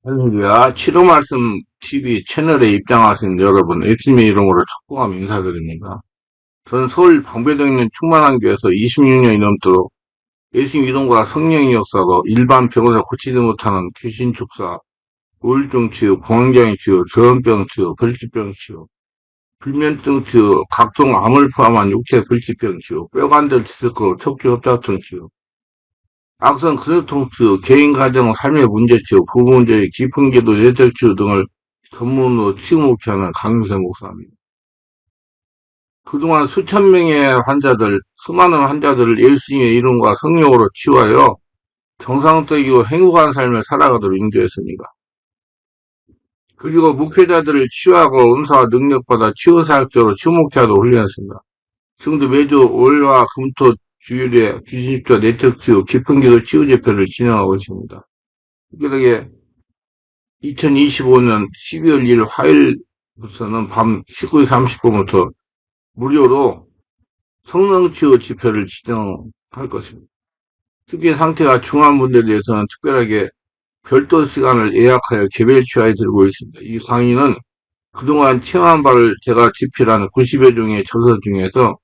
할렐루야, 치료 말씀 TV 채널에 입장하신 여러분, 예수님의 이름으로 축복하며 인사드립니다. 저는 서울 방배동에 있는 충만한 교회에서 26년이 넘도록 예수님 이름과 성령의 역사로 일반 병원에서 고치지 못하는 귀신 축사, 우울증 치유, 공황장애 치유, 저음병 치유, 벌집병 치유, 불면증 치유, 각종 암을 포함한 육체 불치병 치유, 뼈관절 디스크, 척추 협착증 치유, 악성 근육통치, 개인 가정 삶의 문제치유, 부부 문제, 기풍기도 예절치유 등을 전문으로 치유목회하는 강유세 목사입니다. 그동안 수천 명의 환자들, 수많은 환자들을 예수님의 이름과 성령으로 치유하여 정상적이고 행복한 삶을 살아가도록 인도했습니다. 그리고 목회자들을 치유하고 은사와 능력받아 치유사역자로 치유목회하도록 훈련했습니다. 지금도 매주 월화 금토 주일에 귀신입자 내적치유 기풍기도 치유제표를 진행하고 있습니다. 특별하게 2025년 12월 1일 화요일부터는 밤 19시 30분부터 무료로 성령치유 집회를 진행할 것입니다. 특히 상태가 중한 분들에 대해서는 특별하게 별도 시간을 예약하여 개별 치유에 들고 있습니다. 이 강의는 그동안 체험한 바를 제가 집필한 90여 종의 저서 중에서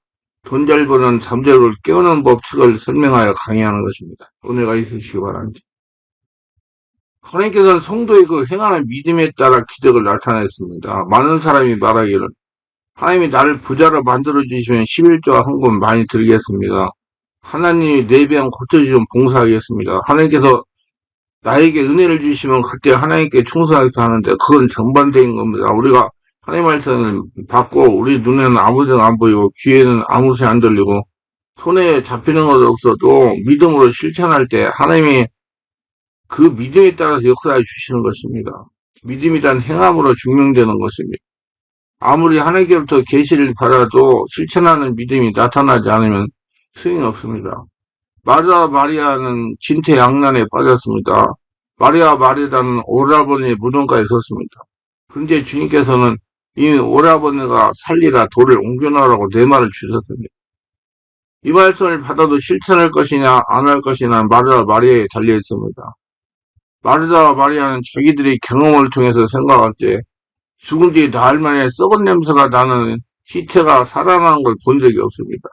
돈 잘 버는 잠재력을 깨우는 법칙을 설명하여 강의하는 것입니다. 은혜가 있으시기 바랍니다. 하나님께서는 성도의 그 행하는 믿음에 따라 기적을 나타냈습니다. 많은 사람이 말하기를 하나님이 나를 부자로 만들어주시면 11조와 헌금 많이 드리겠습니다. 하나님이 내 병 고쳐주시면 봉사하겠습니다. 하나님께서 나에게 은혜를 주시면 그때 하나님께 충성해서 하는데 그건 전반적인 겁니다. 우리가 하나님 말씀을 받고 우리 눈에는 아무 데나 안 보이고 귀에는 아무 소리 안 들리고 손에 잡히는 것 없어도 믿음으로 실천할 때 하나님이 그 믿음에 따라서 역사해 주시는 것입니다. 믿음이란 행함으로 증명되는 것입니다. 아무리 하나님께로부터 계시를 받아도 실천하는 믿음이 나타나지 않으면 소용이 없습니다. 마르다 마리아는 진퇴양난에 빠졌습니다. 마리아 마리다는 오라버니의 무덤가에 섰습니다. 그런데 주님께서는 이미 오라버니가 살리라 돌을 옮겨놓으라고 네 말을 주셨습니다. 이 말씀을 받아도 실천할 것이냐 안 할 것이냐 마르다 마리아에 달려 있습니다. 마르다와 마리아는 자기들의 경험을 통해서 생각할 때 죽은 뒤 나흘 만에 썩은 냄새가 나는 희태가 살아나는 걸 본 적이 없습니다.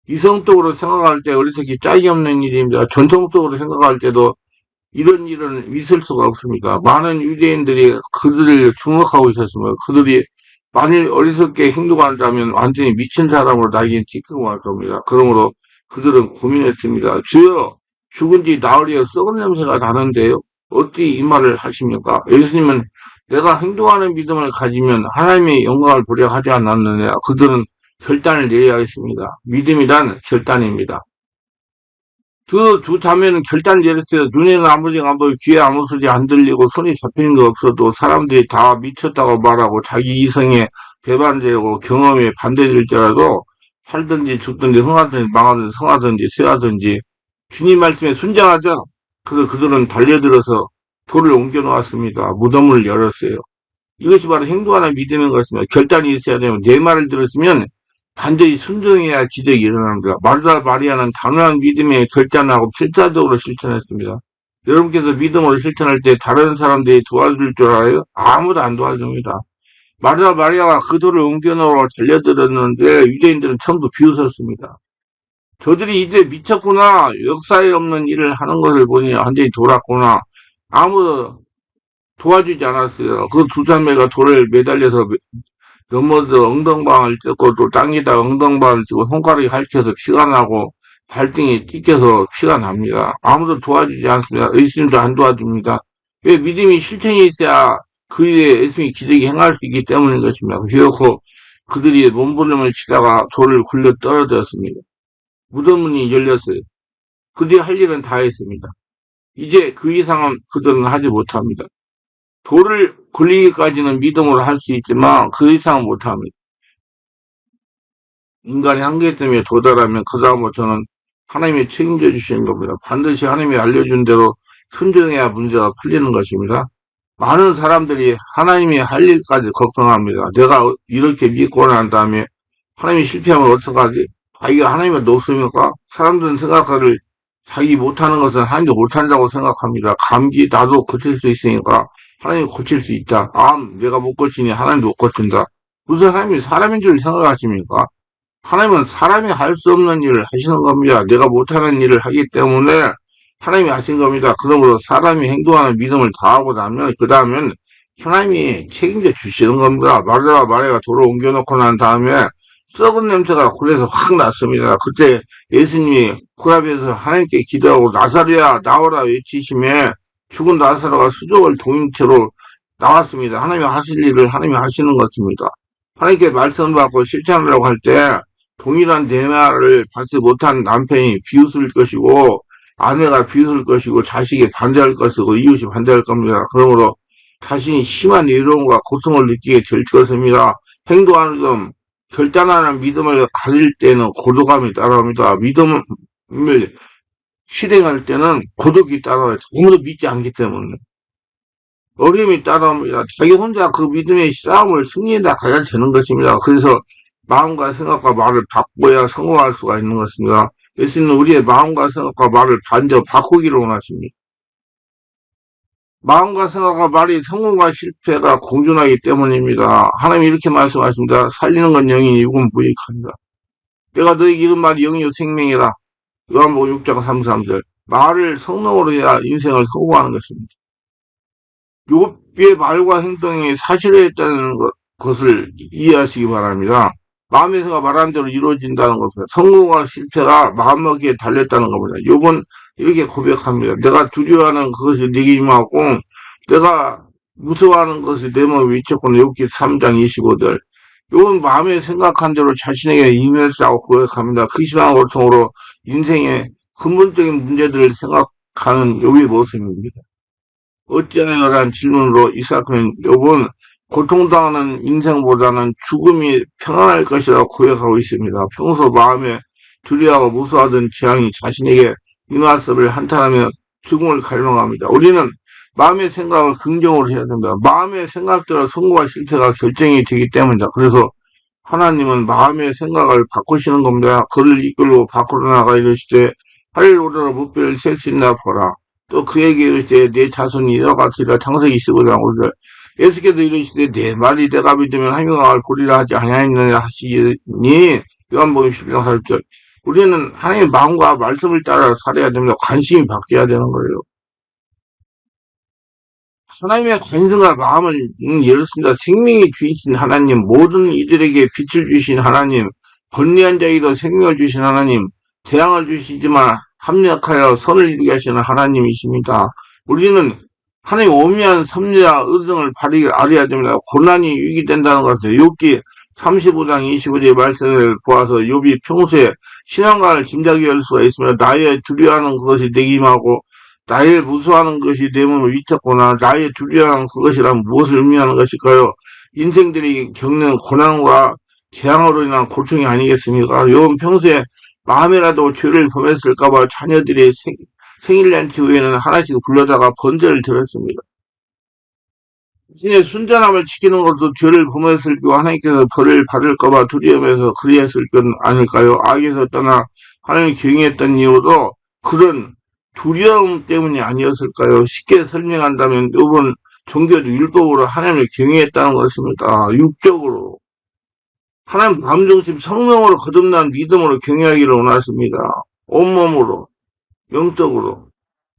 이성적으로 생각할 때 어리석기 짝이 없는 일입니다. 전통적으로 생각할 때도 이런 일은 있을 수가 없습니다. 많은 유대인들이 그들을 주목하고 있었습니다. 그들이 만일 어리석게 행동한다면 완전히 미친 사람으로 나에게 찍히고 말 겁니다. 그러므로 그들은 고민했습니다. 주여, 죽은 지 나흘이여 썩은 냄새가 나는데요. 어찌 이 말을 하십니까? 예수님은 내가 행동하는 믿음을 가지면 하나님의 영광을 보려 하지 않았느냐. 그들은 결단을 내려야 했습니다. 믿음이란 결단입니다. 두 자매는 결단을 내렸어요. 눈에는 아무리 안 보이고 귀에 아무 소리 안 들리고 손이 잡히는 게 없어도 사람들이 다 미쳤다고 말하고 자기 이성에 배반되고 경험에 반대될지라도 살든지 죽든지 흥하든지 망하든지 성하든지 쇠하든지 주님 말씀에 순종하자. 그래서 그들은 달려들어서 돌을 옮겨 놓았습니다. 무덤을 열었어요. 이것이 바로 행동하는 믿음인 것입니다. 결단이 있어야 되면 내 말을 들었으면 반드시 순종해야 기적이 일어납니다. 마르다 마리아는 단호한 믿음에 결단하고 필사적으로 실천했습니다. 여러분께서 믿음으로 실천할 때 다른 사람들이 도와줄 줄 알아요? 아무도 안 도와줍니다. 마르다 마리아가 그 돌을 옮겨놓으러 달려들었는데 유대인들은 처음부터 비웃었습니다. 저들이 이제 미쳤구나. 역사에 없는 일을 하는 것을 보니 완전히 돌았구나. 아무도 도와주지 않았어요. 그 두 자매가 돌을 매달려서 넘어져 엉덩방을 뜯고 또 땅에다 엉덩방을 찌고 손가락이 핥혀서 피가 나고 발등이 찢겨서 피가 납니다. 아무도 도와주지 않습니다. 예수님도 안 도와줍니다. 왜 믿음이 실천이 있어야 그 일에 예수님이 기적이 행할 수 있기 때문인 것입니다. 그렇고 그들이 몸부림을 치다가 돌을 굴려 떨어졌습니다. 무덤문이 열렸어요. 그들이 할 일은 다 했습니다. 이제 그 이상은 그들은 하지 못합니다. 돌을 굴리기까지는 믿음으로 할 수 있지만 그 이상은 못합니다. 인간의 한계 때문에 도달하면 그 다음부터는 하나님이 책임져 주시는 겁니다. 반드시 하나님이 알려준 대로 순종해야 문제가 풀리는 것입니다. 많은 사람들이 하나님이 할 일까지 걱정합니다. 내가 이렇게 믿고 난 다음에 하나님이 실패하면 어떡하지? 이게 하나님의 녹습니까? 사람들은 생각하기를 자기 못하는 것은 하나님도 못한다고 생각합니다. 감기 나도 고칠 수 있으니까 하나님 고칠 수 있다. 내가 못 고치니 하나님도 못 고친다. 무슨 하나님이 사람인 줄 생각하십니까? 하나님은 사람이 할 수 없는 일을 하시는 겁니다. 내가 못하는 일을 하기 때문에 하나님이 하신 겁니다. 그러므로 사람이 행동하는 믿음을 다하고 나면 그 다음엔 하나님이 책임져 주시는 겁니다. 마리아가 돌을 옮겨놓고 난 다음에 썩은 냄새가 굴에서 확 났습니다. 그때 예수님이 굴 앞에서 하나님께 기도하고 나사로야 나오라 외치심에 죽은 나사로가 수족을 동인 채로 나왔습니다. 하나님이 하실 일을 하나님이 하시는 것입니다. 하나님께 말씀 받고 실천하려고 할 때 동일한 대화를 받지 못한 남편이 비웃을 것이고 아내가 비웃을 것이고 자식이 반대할 것이고 이웃이 반대할 겁니다. 그러므로 자신이 심한 외로움과 고통을 느끼게 될 것입니다. 행동하는 좀 결단하는 믿음을 가질 때는 고독감이 따라옵니다. 믿음을 실행할 때는 고독이 따라와요. 아무도 믿지 않기 때문에. 어려움이 따라옵니다. 자기 혼자 그 믿음의 싸움을 승리에다 가야 되는 것입니다. 그래서 마음과 생각과 말을 바꿔야 성공할 수가 있는 것입니다. 예수님은 우리의 마음과 생각과 말을 반전 바꾸기를 원하십니다. 마음과 생각과 말이 성공과 실패가 공존하기 때문입니다. 하나님이 이렇게 말씀하십니다. 살리는 건 영이니 육은 무익합니다. 내가 너에게 이런 말이 영이요 생명이라. 요한복음 6장 33절. 말을 성령으로 해야 인생을 성공하는 것입니다. 욥의 말과 행동이 사실이었다는 것을 이해하시기 바랍니다. 마음에서가 말한 대로 이루어진다는 것은 성공과 실패가 마음먹기에 달렸다는 겁니다. 욥은 이렇게 고백합니다. 내가 두려워하는 그것이 내게 임하고 내가 무서워하는 것이 내 몸에 미쳤구나. 욥기 3장 25절. 욥은 마음에 생각한 대로 자신에게 임했다고 고백합니다. 그 심한 고통으로 인생의 근본적인 문제들을 생각하는 욥의 모습입니다. 어찌하여 라는 질문으로 이삭은 욥은 고통당하는 인생보다는 죽음이 평안할 것이라고 고백하고 있습니다. 평소 마음에 두려워하고 무서워하던 재앙이 자신에게 임했음을 한탄하며 죽음을 갈망합니다. 우리는 마음의 생각을 긍정으로 해야 됩니다. 마음의 생각대로 성공과 실패가 결정이 되기 때문이다. 그래서 하나님은 마음의 생각을 바꾸시는 겁니다. 그를 이끌고 밖으로 나가 이르시되 하늘 오르러 무뼈를 셀 수 있나 보라. 또 그에게 이르시되 내 자손이 이와 같으리라. 창세기 15장 5절. 예수께서 이르시되 내 말이 내가 믿으면 하늘강을 보리라 하지 아니하였느냐 하시니 요한복음 11장 4절. 우리는 하나님의 마음과 말씀을 따라 살아야 됩니다. 관심이 바뀌어야 되는 거예요. 하나님의 관심과 마음은 이렇습니다. 생명이 주이신 하나님, 모든 이들에게 빛을 주신 하나님, 번뇌한 자에게도 생명을 주신 하나님, 재앙을 주시지만 합력하여 선을 이루게 하시는 하나님이십니다. 우리는 하나님 오묘한 섭리와 의정을 알아야 됩니다. 고난이 유익된다는 것을 욥기 35장 25절의 말씀을 보아서 욥이 평소에 신앙관을 짐작해 할 수가 있습니다. 나의 두려워하는 그것이 내게 임하고 나의 무서워하는 것이 내 몸을 위쳤구나. 나의 두려워하는 그것이란 무엇을 의미하는 것일까요? 인생들이 겪는 고난과 재앙으로 인한 고통이 아니겠습니까? 욥은 평소에 마음에라도 죄를 범했을까봐 자녀들이 생일잔치 후에는 하나씩 불러다가 번제를 드렸습니다. 자신의 순전함을 지키는 것도 죄를 범했을 경우 하나님께서 벌을 받을까봐 두려움에서 그리했을 것 아닐까요? 악에서 떠나 하나님을 경외했던 이유도 그런 두려움 때문이 아니었을까요? 쉽게 설명한다면 욥은 종교도 율법으로 하나님을 경외했다는 것입니다. 육적으로. 하나님 마음중심 성령으로 거듭난 믿음으로 경외하기를 원하십니다. 온몸으로, 영적으로.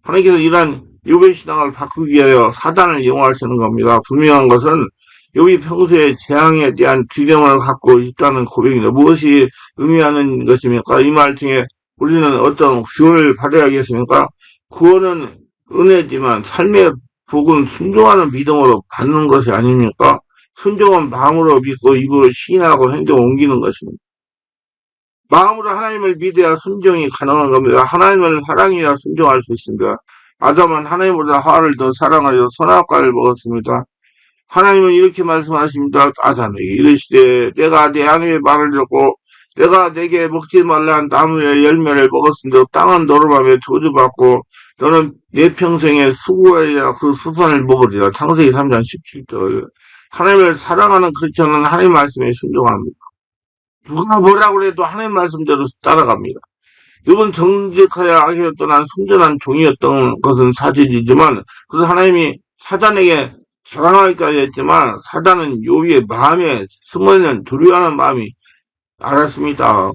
하나님께서 이러한 욥의 신앙을 바꾸기 위하여 사단을 이용하시는 겁니다. 분명한 것은 욥이 평소에 재앙에 대한 두려움을 갖고 있다는 고백입니다. 무엇이 의미하는 것입니까? 이 말 중에 우리는 어떤 구원을 받아야겠습니까? 구원은 은혜지만 삶의 복은 순종하는 믿음으로 받는 것이 아닙니까? 순종은 마음으로 믿고 입으로 시인하고 행동을 옮기는 것입니다. 마음으로 하나님을 믿어야 순종이 가능한 겁니다. 하나님을 사랑해야 순종할 수 있습니다. 아담은 하나님보다 하와를 더 사랑하여 선악과를 먹었습니다. 하나님은 이렇게 말씀하십니다. 아담에게 이르시되 내가 내 하나님의 말을 듣고 내가 내게 먹지 말라는 나무의 열매를 먹었은데 땅은 너로 맘에 저주받고 너는 내 평생에 수고해야 그 수산을 먹으리라. 창세기 3장 17절. 하나님을 사랑하는 크리스천은 하나님 말씀에 순종합니다. 누가 뭐라고 해도 하나님 말씀대로 따라갑니다. 이번 정직하여 하셨던 한 순전한 종이었던 것은 사실이지만, 그래서 하나님이 사단에게 자랑하기까지 했지만, 사단은 요비의 마음에 숨어있는 두려워하는 마음이 알았습니다.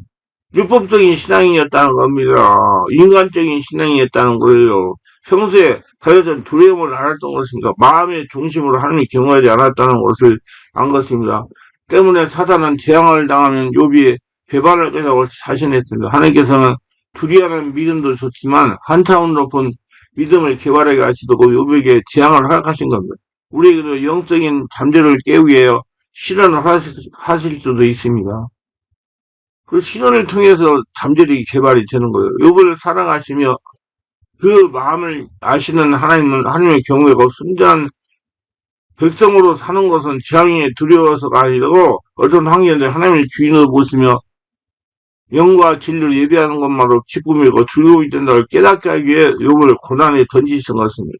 율법적인 신앙이었다는 겁니다. 인간적인 신앙이었다는 거예요. 평소에 가졌던 두려움을 알았던 것입니다. 마음의 중심으로 하나님이 경험하지 않았다는 것을 안 것입니다. 때문에 사단은 재앙을 당하면 욥이 배반을 깨라고 자신했습니다. 하나님께서는 두려워하는 믿음도 좋지만 한 차원 높은 믿음을 개발하게 하시고 욥에게 재앙을 허락하신 겁니다. 우리에게도 영적인 잠재를 깨우기 위해 실현을 하실 수도 있습니다. 그 실현을 통해서 잠재력이 개발이 되는 거예요. 욥을 사랑하시며 그 마음을 아시는 하나님의 경우에가 순전한 백성으로 사는 것은 재앙에 두려워서가 아니고 어떤 환경에 하나님의 주인으로 모시며 영과 진리를 예배하는 것만으로 기쁨이고 즐거움이 된다고 깨닫게 하기 위해 욥을 고난에 던지신 것입니다.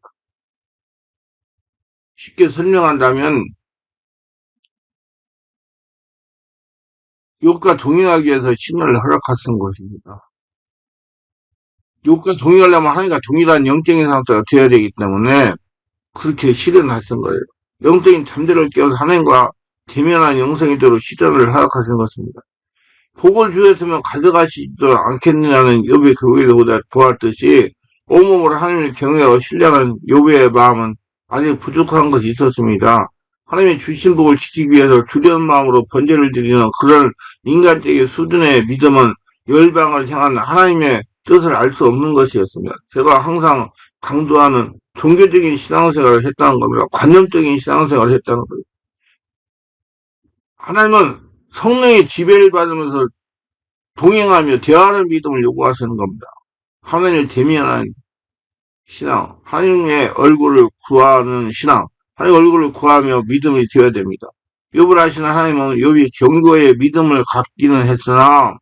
쉽게 설명한다면 욥과 동행하기 위해서 신을 허락하신 것입니다. 욥과 동행하려면 하나님과 동일한 영적인 상태가 되어야 되기 때문에 그렇게 실현하신 거예요. 영적인 잠재를 깨워서 하나님과 대면한 영성이대로 실현을 허락하신 것입니다. 복을 주셨으면 가져가시지도 않겠느냐는 욥의 교회보다 보았듯이 온몸으로 하나님을 경외하고 신뢰하는 욥의 마음은 아직 부족한 것이 있었습니다. 하나님의 주신 복을 지키기 위해서 주려는 마음으로 번제를 드리는 그런 인간적인 수준의 믿음은 열방을 향한 하나님의 뜻을 알 수 없는 것이었습니다. 제가 항상 강조하는 종교적인 신앙생활을 했다는 겁니다. 관념적인 신앙생활을 했다는 겁니다. 하나님은 성령의 지배를 받으면서 동행하며 대화하는 믿음을 요구하시는 겁니다. 하나님을 대면한 신앙, 하나님의 얼굴을 구하는 신앙, 하나님의 얼굴을 구하며 믿음이 되어야 됩니다. 욥을 하시는 하나님은 욥이 경고의 믿음을 갖기는 했으나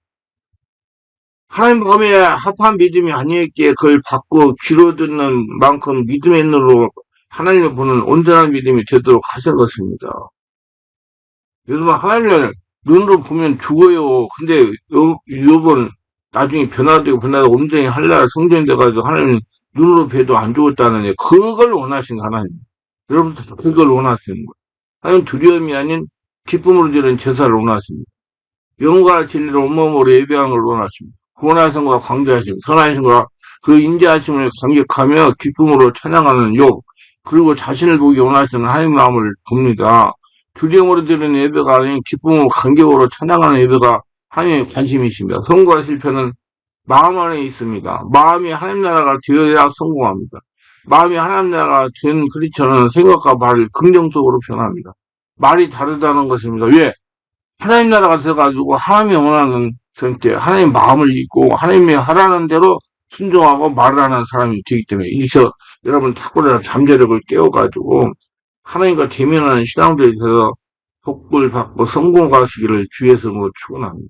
하나님 마음에 합한 믿음이 아니었기에 그걸 받고 귀로 듣는 만큼 믿음의 눈으로 하나님을 보는 온전한 믿음이 되도록 하신 것입니다. 여러분, 하나님을 눈으로 보면 죽어요. 근데 욥은 나중에 변화되고 온전히 할라 성전이 돼가지고 하나님 눈으로 봬도 안 죽었다는 게 그걸 원하신 하나님. 여러분도 그걸 원하시는 거예요. 하나님 두려움이 아닌 기쁨으로 드리는 제사를 원하십니다. 영과 진리로 온몸으로 예배하는 걸 원하십니다. 구원하심과 강제하심, 선하심과 그 인자하심을 감격하며 기쁨으로 찬양하는 욥, 그리고 자신을 보기 원하시는 하나님 마음을 봅니다. 두려움으로 드리는 예배가 아닌 기쁨으로 감격으로 찬양하는 예배가 하나님의 관심이십니다. 성공과 실패는 마음 안에 있습니다. 마음이 하나님 나라가 되어야 성공합니다. 마음이 하나님 나라가 된 크리스천은 생각과 말을 긍정적으로 변합니다. 말이 다르다는 것입니다. 왜? 하나님 나라가 돼가지고 하나님이 원하는 선택, 하나님 마음을 읽고 하나님이 하라는 대로 순종하고 말을 하는 사람이 되기 때문에 여기서 여러분 탁월한 잠재력을 깨워가지고 하나님과 대면하는 신앙들이 되어서 복을 받고 성공하시기를 주에서 축원합니다.